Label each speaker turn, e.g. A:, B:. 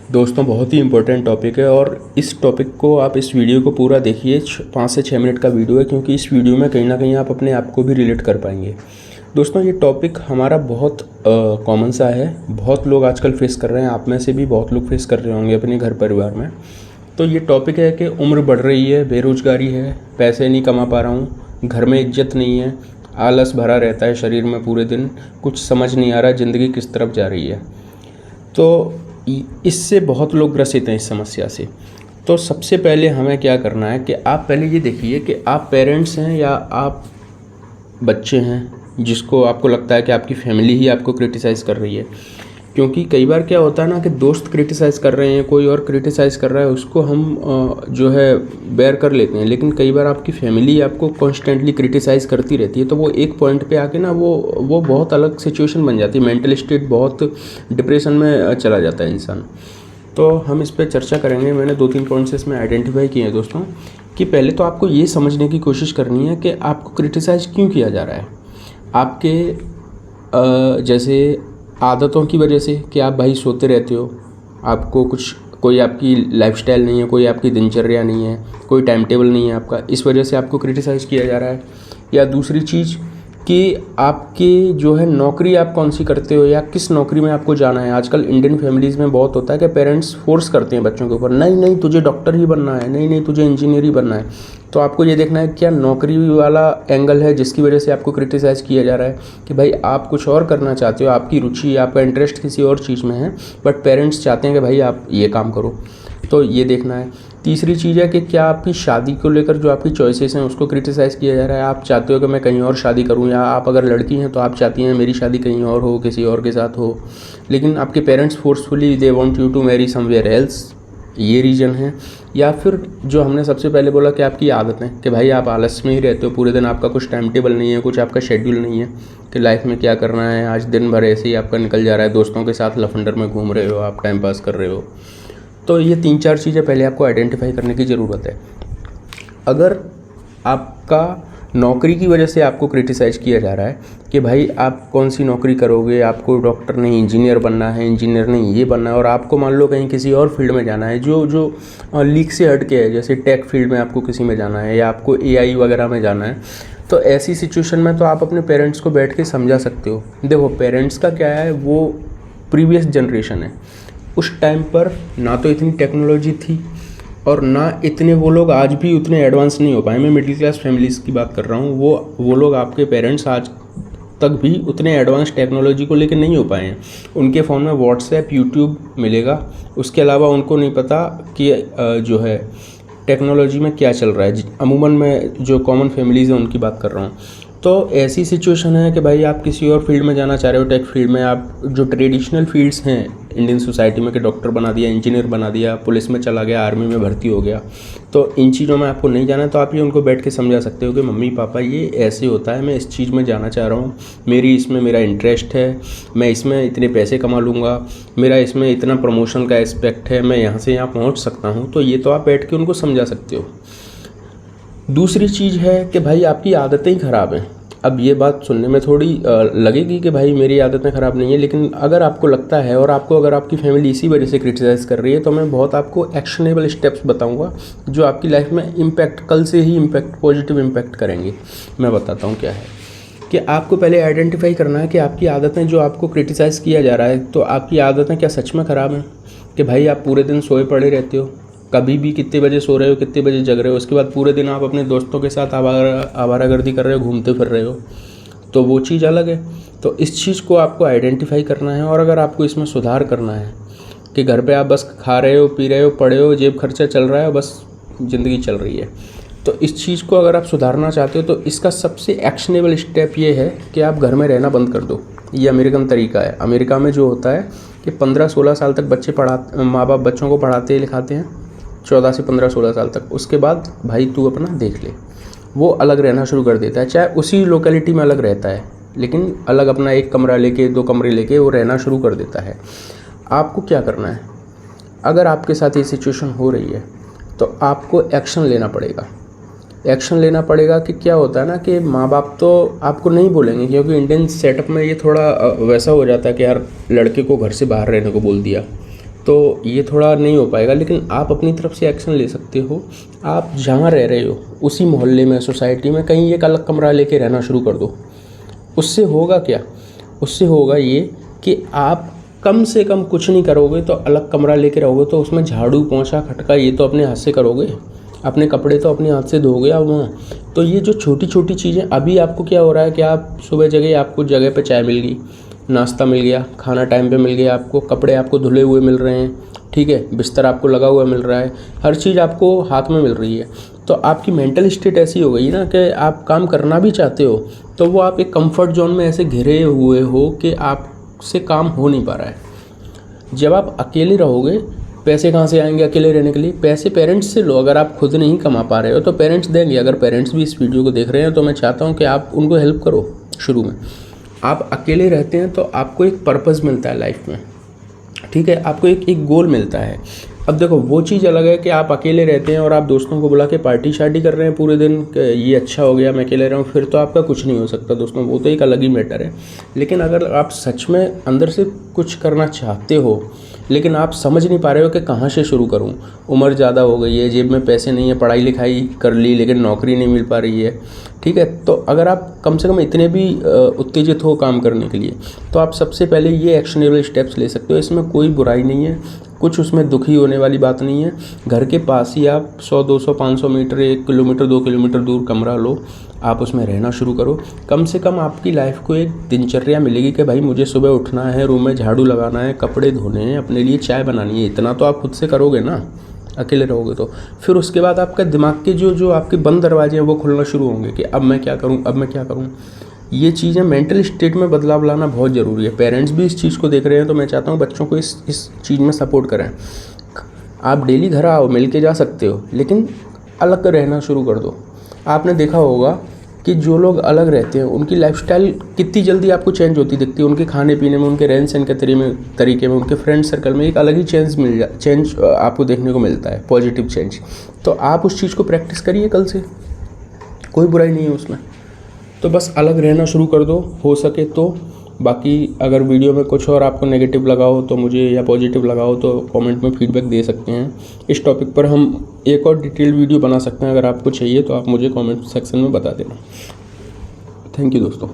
A: दोस्तों बहुत ही important topic है और इस टॉपिक को आप इस वीडियो को पूरा देखिए। 5 से 6 मिनट का वीडियो है, क्योंकि इस वीडियो में कहीं ना कहीं आप अपने आप को भी रिलेट कर पाएंगे। दोस्तों ये टॉपिक हमारा बहुत कॉमन सा है, बहुत लोग आजकल फेस कर रहे हैं, आप में से भी बहुत लोग फेस कर रहे होंगे अपने घर परिवार में। तो ये टॉपिक है कि उम्र बढ़ रही है, बेरोज़गारी है, पैसे नहीं कमा पा रहा हूँ, घर में इज्जत नहीं है, आलस भरा रहता है शरीर में पूरे दिन, कुछ समझ नहीं आ रहा ज़िंदगी किस तरफ जा रही है। तो इससे बहुत लोग ग्रसित हैं इस समस्या से। तो सबसे पहले हमें क्या करना है कि आप पहले ये देखिए कि आप पेरेंट्स हैं या आप बच्चे हैं जिसको आपको लगता है कि आपकी फैमिली ही आपको क्रिटिसाइज़ कर रही है। क्योंकि कई बार क्या होता है ना कि दोस्त क्रिटिसाइज़ कर रहे हैं, कोई और क्रिटिसाइज़ कर रहा है, उसको हम जो है बेयर कर लेते हैं, लेकिन कई बार आपकी फैमिली आपको कॉन्स्टेंटली क्रिटिसाइज़ करती रहती है। तो वो एक पॉइंट पे आके ना वो बहुत अलग सिचुएशन बन जाती है, मेंटल स्टेट बहुत डिप्रेशन में चला जाता है इंसान। तो हम इस पर चर्चा करेंगे। मैंने 2-3 पॉइंट्स इसमें आइडेंटिफाई किए हैं दोस्तों, कि पहले तो आपको ये समझने की कोशिश करनी है कि आपको क्रिटिसाइज़ क्यों किया जा रहा है। आपके जैसे आदतों की वजह से कि आप भाई सोते रहते हो, आपको कोई आपकी लाइफस्टाइल नहीं है, कोई आपकी दिनचर्या नहीं है, कोई टाइम टेबल नहीं है आपका, इस वजह से आपको क्रिटिसाइज़ किया जा रहा है। या दूसरी चीज़ कि आपकी जो है नौकरी आप कौन सी करते हो या किस नौकरी में आपको जाना है। आजकल इंडियन फैमिलीज़ में बहुत होता है कि पेरेंट्स फोर्स करते हैं बच्चों के ऊपर, नहीं नहीं तुझे डॉक्टर ही बनना है, नहीं नहीं तुझे इंजीनियर ही बनना है। तो आपको ये देखना है क्या नौकरी वाला एंगल है जिसकी वजह से आपको क्रिटिसाइज़ किया जा रहा है, कि भाई आप कुछ और करना चाहते हो, आपकी रुचि आपका इंटरेस्ट किसी और चीज़ में है, बट पेरेंट्स चाहते हैं कि भाई आप ये काम करो। तो ये देखना है। तीसरी चीज़ है कि क्या आपकी शादी को लेकर जो आपकी चॉइसेस हैं उसको क्रिटिसाइज़ किया जा रहा है। आप चाहते हो कि मैं कहीं और शादी करूं, या आप अगर लड़की हैं तो आप चाहती हैं मेरी शादी कहीं और हो, किसी और के साथ हो, लेकिन आपके parents forcefully they want you to marry somewhere else, ये रीज़न है। या फिर जो हमने सबसे पहले बोला कि आपकी आदतें, कि भाई आप आलस में ही रहते हो पूरे दिन, आपका कुछ टाइम टेबल नहीं है, कुछ आपका शेड्यूल नहीं है कि लाइफ में क्या करना है, आज दिन भर ऐसे ही आपका निकल जा रहा है, दोस्तों के साथ लफंडर में घूम रहे हो, आप टाइम पास कर रहे हो। तो ये 3-4 चीज़ें पहले आपको आइडेंटिफाई करने की ज़रूरत है। अगर आपका नौकरी की वजह से आपको क्रिटिसाइज़ किया जा रहा है कि भाई आप कौन सी नौकरी करोगे, आपको डॉक्टर नहीं इंजीनियर बनना है, इंजीनियर नहीं ये बनना है, और आपको मान लो कहीं किसी और फील्ड में जाना है जो लीक से हट के है, जैसे टेक फील्ड में आपको किसी में जाना है या आपको एआई वगैरह में जाना है, तो ऐसी सिचुएशन में तो आप अपने पेरेंट्स को बैठ के समझा सकते हो। देखो पेरेंट्स का क्या है, वो प्रीवियस जनरेशन है। उस टाइम पर ना तो इतनी टेक्नोलॉजी थी और ना इतने वो लोग आज भी उतने एडवांस नहीं हो पाए। मैं मिडिल क्लास फैमिलीज़ की बात कर रहा हूँ। वो लोग आपके पेरेंट्स आज तक भी उतने एडवांस टेक्नोलॉजी को लेकर नहीं हो पाए हैं। उनके फ़ोन में व्हाट्सएप, यूट्यूब मिलेगा, उसके अलावा उनको नहीं पता कि जो है टेक्नोलॉजी में क्या चल रहा है। अमूमन मैं जो कॉमन फैमिलीज़ हैं उनकी बात कर रहा हूँ। तो ऐसी सिचुएशन है कि भाई आप किसी और फील्ड में जाना चाह रहे हो, टेक फील्ड में, आप जो ट्रेडिशनल फील्ड्स हैं इंडियन सोसाइटी में, कि डॉक्टर बना दिया, इंजीनियर बना दिया, पुलिस में चला गया, आर्मी में भर्ती हो गया, तो इन चीज़ों में आपको नहीं जाना है। तो आप ये उनको बैठ के समझा सकते हो कि मम्मी पापा ये ऐसे होता है, मैं इस चीज़ में जाना चाह रहा हूँ, इसमें मेरा इंटरेस्ट है, मैं इसमें इतने पैसे कमा लूँगा, मेरा इसमें इतना प्रमोशन का एस्पेक्ट है, मैं यहाँ से यहाँ पहुँच सकता हूँ। तो ये तो आप बैठ के उनको समझा सकते हो। दूसरी चीज़ है कि भाई आपकी आदतें ही ख़राब हैं। अब ये बात सुनने में थोड़ी लगेगी कि भाई मेरी आदतें ख़राब नहीं है, लेकिन अगर आपको लगता है और अगर आपकी फैमिली इसी वजह से क्रिटिसाइज़ कर रही है, तो मैं बहुत आपको एक्शनेबल स्टेप्स बताऊंगा जो आपकी लाइफ में इम्पैक्ट, कल से ही इम्पैक्ट, पॉजिटिव इम्पैक्ट करेंगे। मैं बताता हूँ क्या है। कि आपको पहले आइडेंटिफाई करना है कि आपकी आदतें जो आपको क्रिटिसाइज़ किया जा रहा है, तो आपकी आदतें क्या सच में ख़राब हैं। कि भाई आप पूरे दिन सोए पड़े रहते हो, कभी भी कितने बजे सो रहे हो, कितने बजे जग रहे हो, उसके बाद पूरे दिन आप अपने दोस्तों के साथ आवारागर्दी कर रहे हो, घूमते फिर रहे हो, तो वो चीज़ अलग है। तो इस चीज़ को आपको आइडेंटिफाई करना है। और अगर आपको इसमें सुधार करना है कि घर पे आप बस खा रहे हो, पी रहे हो, पढ़े हो, जेब खर्चा चल रहा है, बस ज़िंदगी चल रही है, तो इस चीज़ को अगर आप सुधारना चाहते हो तो इसका सबसे एक्शनेबल स्टेप ये है कि आप घर में रहना बंद कर दो। ये अमेरिकन तरीका है। अमेरिका में जो होता है कि 15-16 साल तक माँ बाप बच्चों को पढ़ाते लिखाते हैं, 14 से 15-16 साल तक। उसके बाद भाई तू अपना देख ले, वो अलग रहना शुरू कर देता है, चाहे उसी लोकेलिटी में अलग रहता है, लेकिन अलग अपना 1 कमरा लेके, 2 कमरे लेके वो रहना शुरू कर देता है। आपको क्या करना है, अगर आपके साथ ये सिचुएशन हो रही है तो आपको एक्शन लेना पड़ेगा। एक्शन लेना पड़ेगा कि क्या होता है ना कि माँ बाप तो आपको नहीं बोलेंगे, क्योंकि इंडियन सेटअप में ये थोड़ा वैसा हो जाता है कि यार लड़के को घर से बाहर रहने को बोल दिया, तो ये थोड़ा नहीं हो पाएगा, लेकिन आप अपनी तरफ से एक्शन ले सकते हो। आप जहाँ रह रहे हो उसी मोहल्ले में, सोसाइटी में कहीं एक अलग कमरा लेके रहना शुरू कर दो। उससे होगा क्या? उससे होगा ये कि आप कम से कम कुछ नहीं करोगे तो अलग कमरा लेके रहोगे तो उसमें झाड़ू पोंछा खटका ये तो अपने हाथ से करोगे, अपने कपड़े तो अपने हाथ से धोगे आप वहाँ। तो ये जो छोटी छोटी चीज़ें, अभी आपको क्या हो रहा है कि आप सुबह जगह आपको जगह पे चाय मिल गई, नाश्ता मिल गया, खाना टाइम पे मिल गया, आपको कपड़े आपको धुले हुए मिल रहे हैं, ठीक है, बिस्तर आपको लगा हुआ मिल रहा है, हर चीज़ आपको हाथ में मिल रही है। तो आपकी मेंटल स्टेट ऐसी हो गई ना कि आप काम करना भी चाहते हो तो वो आप एक कंफर्ट जोन में ऐसे घिरे हुए हो कि आपसे काम हो नहीं पा रहा है। जब आप अकेले रहोगे, पैसे कहाँ से आएंगे अकेले रहने के लिए? पैसे पेरेंट्स से लो। अगर आप खुद नहीं कमा पा रहे हो तो पेरेंट्स देंगे। अगर पेरेंट्स भी इस वीडियो को देख रहे हैं तो मैं चाहता हूँ कि आप उनको हेल्प करो। शुरू में आप अकेले रहते हैं तो आपको एक पर्पस मिलता है लाइफ में, ठीक है, आपको एक गोल मिलता है। अब देखो वो चीज़ अलग है कि आप अकेले रहते हैं और आप दोस्तों को बुला के पार्टी शार्टी कर रहे हैं पूरे दिन कि ये अच्छा हो गया मैं अकेले रहा हूँ, फिर तो आपका कुछ नहीं हो सकता दोस्तों, वो तो एक अलग ही मैटर है। लेकिन अगर आप सच में अंदर से कुछ करना चाहते हो लेकिन आप समझ नहीं पा रहे हो कि कहाँ से शुरू करूँ, उम्र ज़्यादा हो गई है, जेब में पैसे नहीं है, पढ़ाई लिखाई कर ली लेकिन नौकरी नहीं मिल पा रही है, ठीक है, तो अगर आप कम से कम इतने भी उत्तेजित हो काम करने के लिए तो आप सबसे पहले ये एक्शनेबल स्टेप्स ले सकते हो। इसमें कोई बुराई नहीं है, कुछ उसमें दुखी होने वाली बात नहीं है। घर के पास ही आप 100, 200, 500 मीटर, 1 किलोमीटर, 2 किलोमीटर दूर कमरा लो, आप उसमें रहना शुरू करो। कम से कम आपकी लाइफ को एक दिनचर्या मिलेगी कि भाई मुझे सुबह उठना है, रूम में झाड़ू लगाना है, कपड़े धोने हैं, अपने लिए चाय बनानी है। इतना तो आप खुद से करोगे ना अकेले रहोगे तो। फिर उसके बाद आपका दिमाग के जो आपके बंद दरवाजे हैं वो खुलना शुरू होंगे कि अब मैं क्या करूँ, अब मैं क्या करूँ। ये चीज़ें मेंटल स्टेट में बदलाव लाना बहुत ज़रूरी है। पेरेंट्स भी इस चीज़ को देख रहे हैं तो मैं चाहता हूँ बच्चों को इस चीज़ में सपोर्ट करें। आप डेली घर आओ, मिल के जा सकते हो, लेकिन अलग रहना शुरू कर दो। आपने देखा होगा कि जो लोग अलग रहते हैं उनकी लाइफस्टाइल कितनी जल्दी आपको चेंज होती दिखती है। उनके खाने पीने में, उनके रहन सहन के तरीके में, उनके फ्रेंड सर्कल में एक अलग ही चेंज आपको देखने को मिलता है, पॉजिटिव चेंज। तो आप उस चीज़ को प्रैक्टिस करिए कल से, कोई बुराई नहीं है उसमें। तो बस अलग रहना शुरू कर दो हो सके तो। बाकी अगर वीडियो में कुछ और आपको नेगेटिव लगा हो तो मुझे, या पॉजिटिव लगा हो तो कमेंट में फीडबैक दे सकते हैं। इस टॉपिक पर हम एक और डिटेल वीडियो बना सकते हैं। अगर आपको चाहिए तो आप मुझे कमेंट सेक्शन में बता देना। थैंक यू दोस्तों।